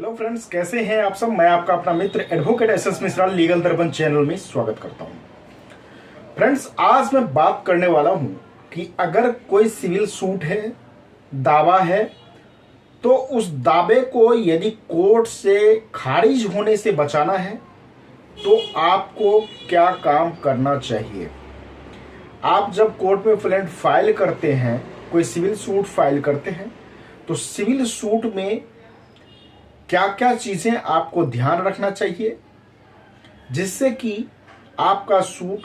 Hello friends, कैसे हैं आप सब। मैं आपका अपना मित्र advocate S S Mishra legal Darpan channel में स्वागत करता हूं। फ्रेंड्स, आज मैं बात करने वाला हूं कि अगर कोई सिविल सूट है, दावा है, तो उस दावे को यदि कोर्ट से खारिज होने से बचाना है तो आपको क्या काम करना चाहिए। आप जब कोर्ट में प्लेंट फाइल करते हैं, कोई सिविल सूट फाइल करते हैं, तो सिविल सूट में क्या क्या चीज़ें आपको ध्यान रखना चाहिए जिससे कि आपका सूट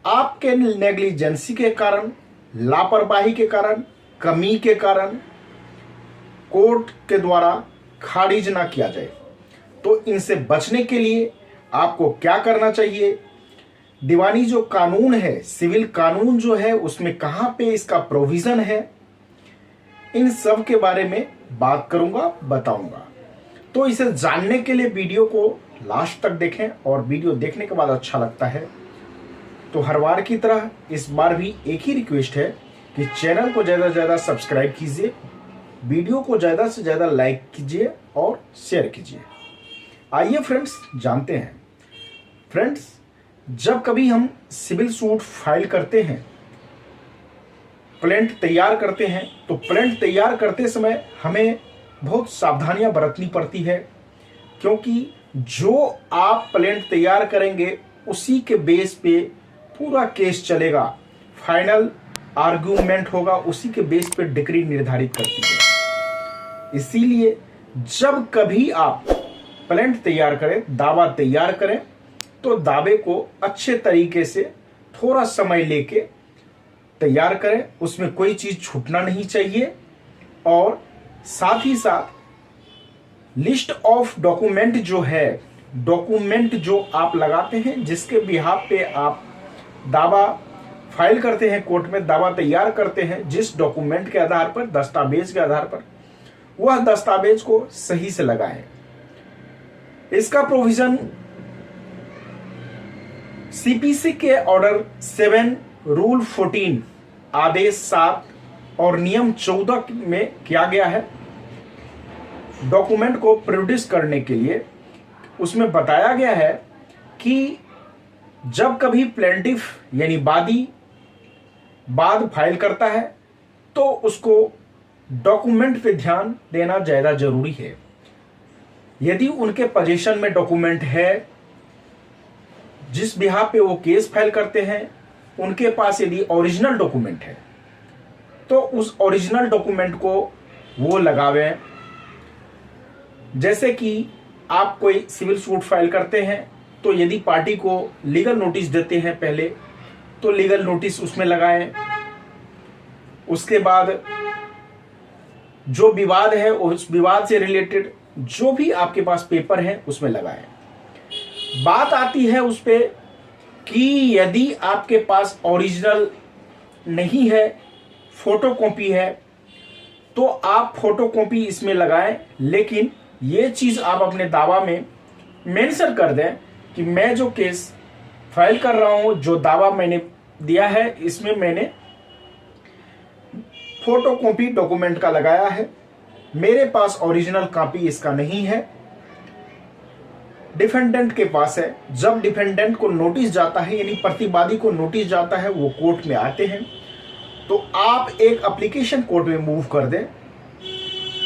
आपके नेग्लिजेंसी के कारण, लापरवाही के कारण, कमी के कारण कोर्ट के द्वारा खारिज ना किया जाए। तो इनसे बचने के लिए आपको क्या करना चाहिए, दीवानी जो कानून है, सिविल कानून जो है, उसमें कहाँ पे इसका प्रोविज़न है, इन सब के बारे में बात करूँगा, बताऊँगा। तो इसे जानने के लिए वीडियो को लास्ट तक देखें, और वीडियो देखने के बाद अच्छा लगता है तो हर बार की तरह इस बार भी एक ही रिक्वेस्ट है कि चैनल को ज़्यादा से ज़्यादा सब्सक्राइब कीजिए, वीडियो को ज़्यादा से ज़्यादा लाइक कीजिए और शेयर कीजिए। आइए फ्रेंड्स, जानते हैं। फ्रेंड्स, जब कभी हम सिविल सूट फाइल करते हैं, प्लेंट तैयार करते हैं, तो प्लेंट तैयार करते समय हमें बहुत सावधानियां बरतनी पड़ती है, क्योंकि जो आप प्लेंट तैयार करेंगे उसी के बेस पे पूरा केस चलेगा, फाइनल आर्गुमेंट होगा, उसी के बेस पे डिक्री निर्धारित करती है। इसीलिए जब कभी आप प्लेंट तैयार करें, दावा तैयार करें, तो दावे को अच्छे तरीके से थोड़ा समय लेके तैयार करें, उसमें कोई चीज छूटना नहीं चाहिए। और साथ ही साथ लिस्ट ऑफ डॉक्यूमेंट जो है, डॉक्यूमेंट जो आप लगाते हैं, जिसके बिहाफ पे आप दावा फाइल करते हैं, कोर्ट में दावा तैयार करते हैं, जिस डॉक्यूमेंट के आधार पर, दस्तावेज के आधार पर, वह दस्तावेज को सही से लगाएं। इसका प्रोविजन सीपीसी के ऑर्डर 7, रूल 14, आदेश 7 और नियम 14 में किया गया है। डॉक्यूमेंट को प्रोड्यूस करने के लिए उसमें बताया गया है कि जब कभी प्लेंटिफ यानी वादी वाद फाइल करता है तो उसको डॉक्यूमेंट पे ध्यान देना ज़्यादा जरूरी है। यदि उनके पोजीशन में डॉक्यूमेंट है, जिस बिहाफ पे वो केस फाइल करते हैं, उनके पास यदि ओरिजिनल डॉक्यूमेंट है, तो उस ओरिजिनल डॉक्यूमेंट को वो लगावें। जैसे कि आप कोई सिविल सूट फाइल करते हैं, तो यदि पार्टी को लीगल नोटिस देते हैं पहले, तो लीगल नोटिस उसमें लगाएं। उसके बाद जो विवाद है, उस विवाद से रिलेटेड जो भी आपके पास पेपर है उसमें लगाएं। बात आती है उस पे कि यदि आपके पास ओरिजिनल नहीं है, फोटोकॉपी है, तो आप फोटोकॉपी इसमें लगाएं। लेकिन ये चीज आप अपने दावा में मेंशन कर दें कि मैं जो केस फाइल कर रहा हूं, जो दावा मैंने दिया है, इसमें मैंने फोटोकॉपी डॉक्यूमेंट का लगाया है, मेरे पास ओरिजिनल कॉपी इसका नहीं है, डिफेंडेंट के पास है। जब डिफेंडेंट को नोटिस जाता है, यानी प्रतिवादी को नोटिस जाता है, वो कोर्ट में आते हैं, तो आप एक एप्लीकेशन कोर्ट में मूव कर दें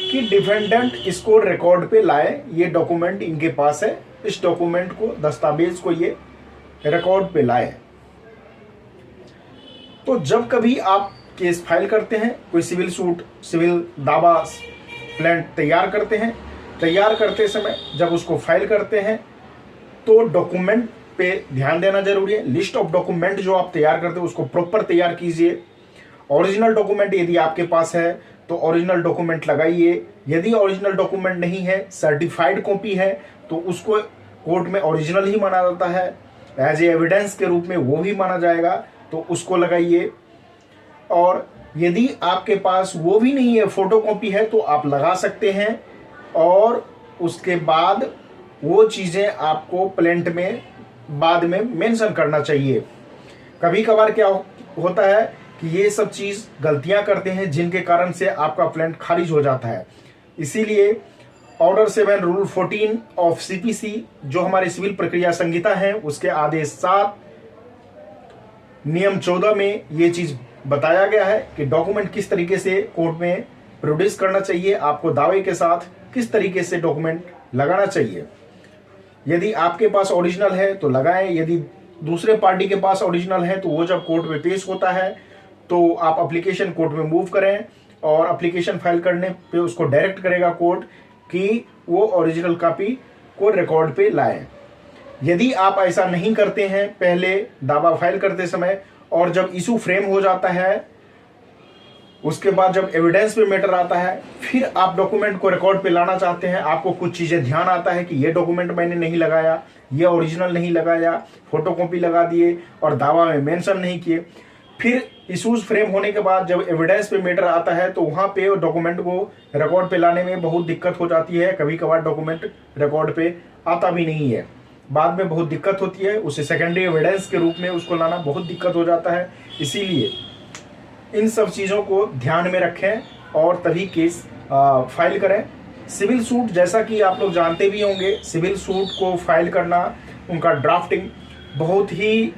कि डिफेंडेंट इसको रिकॉर्ड पे लाए, ये डॉक्यूमेंट इनके पास है, इस डॉक्यूमेंट को, दस्तावेज को ये रिकॉर्ड पे लाए। तो जब कभी आप केस फाइल करते हैं, कोई सिविल सूट, सिविल दावा प्लेंट तैयार करते हैं, तैयार करते समय जब उसको फाइल करते हैं, तो डॉक्यूमेंट पे ध्यान देना जरूरी है। लिस्ट ऑफ डॉक्यूमेंट जो आप तैयार करते हैं उसको प्रॉपर तैयार कीजिए। ओरिजिनल डॉक्यूमेंट यदि आपके पास है तो ओरिजिनल डॉक्यूमेंट लगाइए। यदि ओरिजिनल डॉक्यूमेंट नहीं है, सर्टिफाइड कॉपी है, तो उसको कोर्ट में ओरिजिनल ही माना जाता है, एज ए एविडेंस के रूप में वो भी माना जाएगा, तो उसको लगाइए। और यदि आपके पास वो भी नहीं है, फोटोकॉपी है, तो आप लगा सकते हैं। और उसके बाद वो चीज़ें आपको प्लेंट में बाद में मेंशन करना चाहिए। कभी कभार क्या होता है कि ये सब चीज़ गलतियां करते हैं, जिनके कारण से आपका प्लेंट खारिज हो जाता है। इसीलिए ऑर्डर 7 रूल 14 ऑफ सीपीसी, जो हमारी सिविल प्रक्रिया संहिता है, उसके आदेश 7 नियम 14 में ये चीज बताया गया है कि डॉक्यूमेंट किस तरीके से कोर्ट में प्रोड्यूस करना चाहिए, आपको दावे के साथ किस तरीके से डॉक्यूमेंट लगाना चाहिए। यदि आपके पास ओरिजिनल है तो लगाएं, यदि दूसरे पार्टी के पास ओरिजिनल है तो वो जब कोर्ट में पेश होता है तो आप एप्लीकेशन कोर्ट में मूव करें और एप्लीकेशन फाइल करने पे उसको डायरेक्ट करेगा कोर्ट कि वो ओरिजिनल कॉपी को रिकॉर्ड पे लाएं। यदि आप ऐसा नहीं करते हैं पहले दावा फाइल करते समय, और जब इशू फ्रेम हो जाता है उसके बाद जब एविडेंस पे मैटर आता है, फिर आप डॉक्यूमेंट को रिकॉर्ड पे लाना चाहते हैं, आपको कुछ चीजें ध्यान आता है कि ये डॉक्यूमेंट मैंने नहीं लगाया, ये ओरिजिनल नहीं लगाया, फोटोकॉपी लगा दिए और दावा में मेंशन नहीं किए। फिर इशूज फ्रेम होने के बाद जब एविडेंस पे मैटर आता है तो वहां पे डॉक्यूमेंट को रिकॉर्ड पे लाने में बहुत दिक्कत हो जाती है। कभी कभार डॉक्यूमेंट रिकॉर्ड पे आता भी नहीं है, बाद में बहुत दिक्कत होती है, उसे सेकेंडरी एविडेंस के रूप में उसको लाना बहुत दिक्कत हो जाता है। इसीलिए इन सब चीज़ों को ध्यान में रखें और तभी केस फाइल करें। सिविल सूट, जैसा कि आप लोग जानते भी होंगे, सिविल सूट को फाइल करना, उनका ड्राफ्टिंग बहुत ही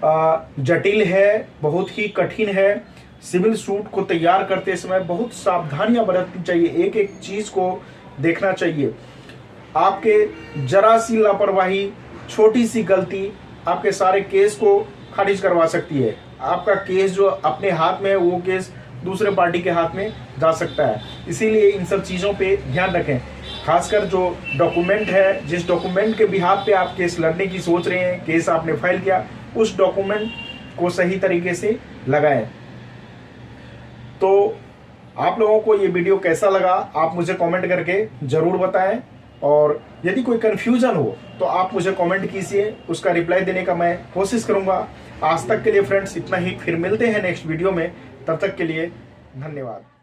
जटिल है, बहुत ही कठिन है। सिविल सूट को तैयार करते समय बहुत सावधानियां बरतनी चाहिए, एक एक चीज़ को देखना चाहिए। आपके जरा सी लापरवाही, छोटी सी गलती आपके सारे केस को खारिज करवा सकती है। आपका केस जो अपने हाथ में है वो केस दूसरे पार्टी के हाथ में जा सकता है। इसीलिए इन सब चीज़ों पे ध्यान रखें, खासकर जो डॉक्यूमेंट है, जिस डॉक्यूमेंट के बिहाफ पे आप केस लड़ने की सोच रहे हैं, केस आपने फाइल किया, उस डॉक्यूमेंट को सही तरीके से लगाएं। तो आप लोगों को ये वीडियो कैसा लगा आप मुझे कमेंट करके ज़रूर बताएं, और यदि कोई कन्फ्यूजन हो तो आप मुझे कमेंट कीजिए, उसका रिप्लाई देने का मैं कोशिश करूंगा। आज तक के लिए फ्रेंड्स इतना ही, फिर मिलते हैं नेक्स्ट वीडियो में, तब तक के लिए धन्यवाद।